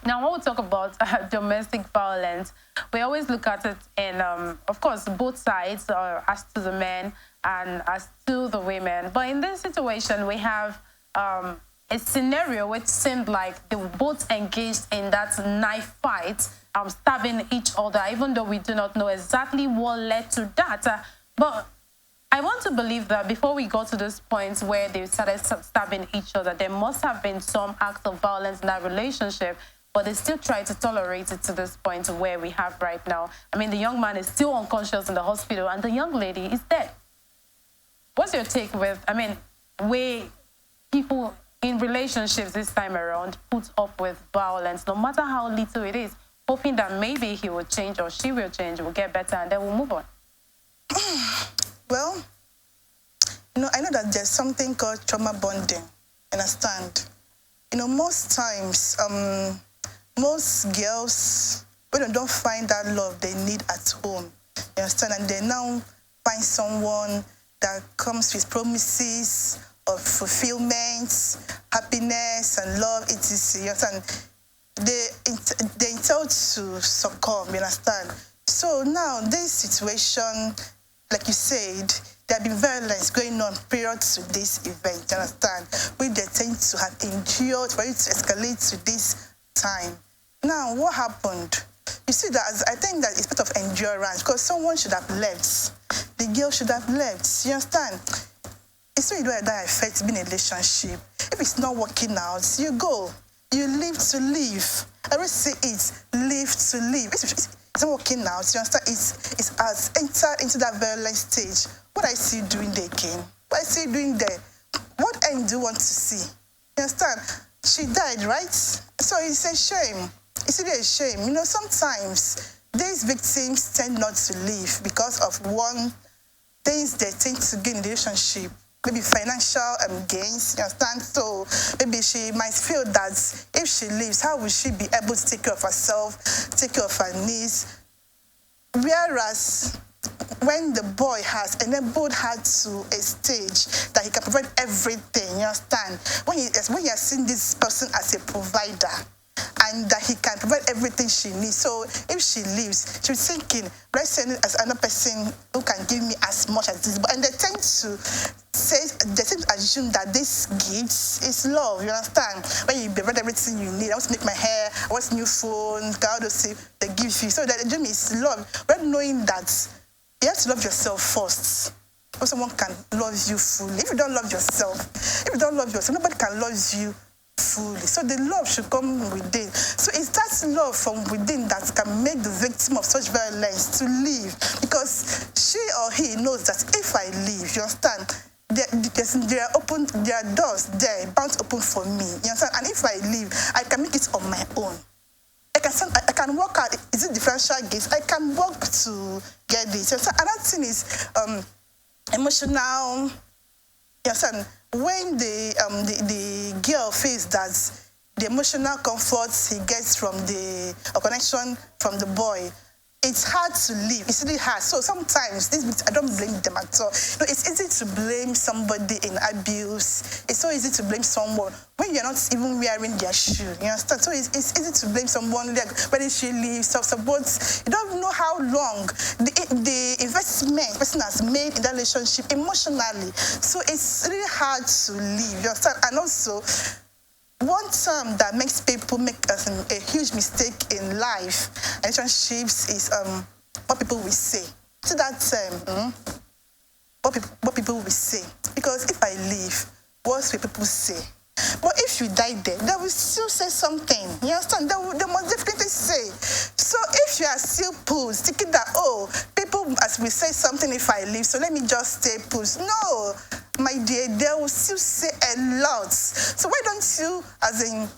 Now, when we talk about domestic violence, we always look at it in, of course, both sides, as to the men and as to the women. But in this situation, we have a scenario which seemed like they were both engaged in that knife fight, stabbing each other, even though we do not know exactly what led to that. But I want to believe that before we got to this point where they started stabbing each other, there must have been some act of violence in that relationship, but they still try to tolerate it to this point where we have right now. I mean, the young man is still unconscious in the hospital and the young lady is dead. What's your take with, I mean, way people in relationships this time around put up with violence, no matter how little it is, hoping that maybe he will change or she will change, will get better, and then we'll move on? Well, I know that there's something called trauma bonding. Understand? Most times, most girls, when they don't find that love they need at home, you understand, and they now find someone that comes with promises of fulfillment, happiness, and love. It is, you understand, they entitled to succumb, you understand. So now this situation, like you said, there have been violence going on prior to this event, you understand? We they tend to have endured for it to escalate to this time. Now, what happened? You see that I think that it's part of endurance because someone should have left. The girl should have left. You understand? It's not that affects being in a relationship. If it's not working out, you go. You live to live. I always say it, live to live. It's not working out. You understand? It has entered into that violent stage. What I see you doing there again? What I see you doing there? What end do you want to see? You understand? She died, right? So it's a shame. It's really a shame. Sometimes these victims tend not to live because of one things they tend to gain in the relationship. Maybe financial gains, you understand? So maybe she might feel that if she leaves, how will she be able to take care of herself, take care of her needs? Whereas when the boy has enabled her to a stage that he can provide everything, you understand? When he has seen this person as a provider, and that he can provide everything she needs. So if she leaves, she's thinking, let's send it as another person who can give me as much as this. And they tend to assume that this gift is love, you understand? When you provide everything you need, I want to make my hair, I want a new phone, all those things they give you. So that the dream is love. But knowing that you have to love yourself first. Because someone can love you fully. If you don't love yourself, nobody can love you fully. So the love should come within. So it's that love from within that can make the victim of such violence to leave. Because she or he knows that if I leave, you understand, there are doors there bound to open for me. You understand? And if I leave, I can make it on my own. I can work out. Is it differential gains? I can work to get this. You understand? Another thing is emotional. You understand? When the girl feels that the emotional comfort he gets from the connection from the boy, it's hard to leave. It's really hard. So sometimes, I don't blame them at all. It's easy to blame somebody in abuse. It's so easy to blame someone when you're not even wearing their shoe. You understand? So it's easy to blame someone like when she leaves, but you don't know how long the investment person has made in that relationship emotionally. So it's really hard to leave. You understand? And also, one term that makes people make a huge mistake in life and relationships is what people will say. To that term, what people will say. Because if I leave, what will people say? But if you die there, they will still say something. You understand? They must definitely say. So if you are still put, thinking that, people as we say something if I leave, so let me just stay put. No, my dear, they will still say a lot. So why don't you, as in,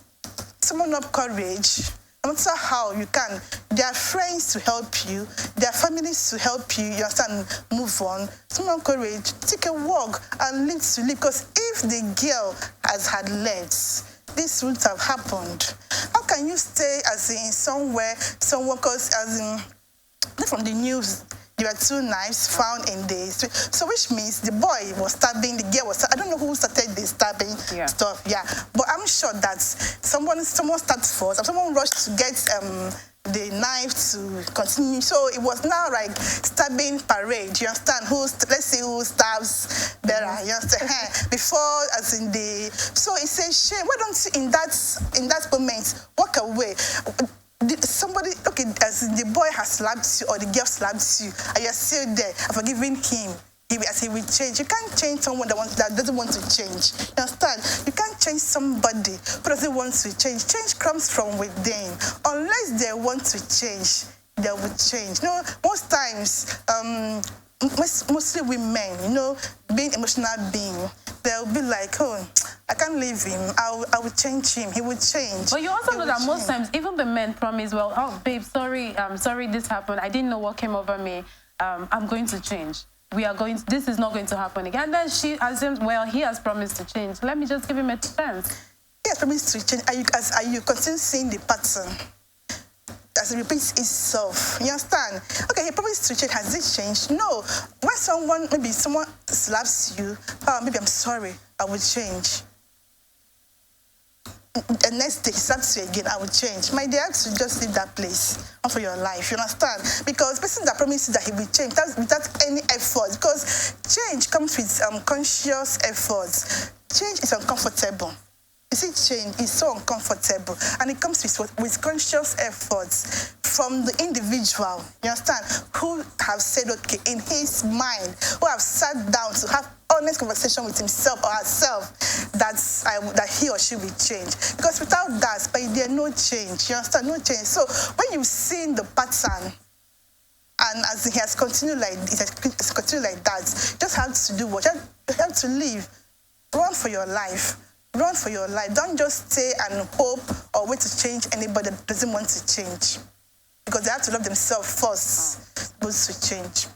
summon up courage? No matter how you can, there are friends to help you, there are families to help you, you understand, move on. Summon courage, take a walk and live to live. Because if the girl has had legs, this wouldn't have happened. How can you stay as in somewhere, someone, because as in, from the news, There were 2 knives found in the street. So which means the boy was stabbing, the girl was, I don't know who started the stabbing stuff, but I'm sure that someone started first, someone rushed to get the knife to continue. So it was now like stabbing parade, you understand? Let's see who stabs better, you understand? Before, as in the, so it's a shame. Why don't you, in that moment, walk away? Somebody, okay, as in the boy has slapped you or the girl slapped you, and you're still there, and forgiving him, as he will change. You can't change someone that doesn't want to change. You understand? You can't change somebody who doesn't want to change. Change comes from within. Unless they want to change, they will change. You know, most times, mostly women, being emotional being, they'll be like, oh, I can't leave him. I will change him. He will change. But you also know that most times, even the men promise, well, oh, babe, sorry, this happened. I didn't know what came over me. I'm going to change. This is not going to happen again. And then she assumes, well, he has promised to change. Let me just give him a chance. He has promised to change. Are you continue seeing the pattern as it repeats itself? You understand? Okay, he promised to change. Has it changed? No. When maybe someone slaps you, maybe I'm sorry, I will change. The next day, he slaps you again, I will change. My dear, to just leave that place for your life, you understand? Because the person that promises that he will change without any effort, because change comes with conscious efforts. Change is uncomfortable. You see, change is so uncomfortable, and it comes with conscious efforts from the individual, you understand, who have said, okay, in his mind, who have sat down to have honest conversation with himself or herself, that he or she will change. Because without that, but there's no change, you understand, no change. So when you've seen the pattern, and as he has continued like that, just have to do what? You have to live. Run for your life. Run for your life. Don't just stay and hope or wait to change anybody that doesn't want to change. Because they have to love themselves first, supposed to change.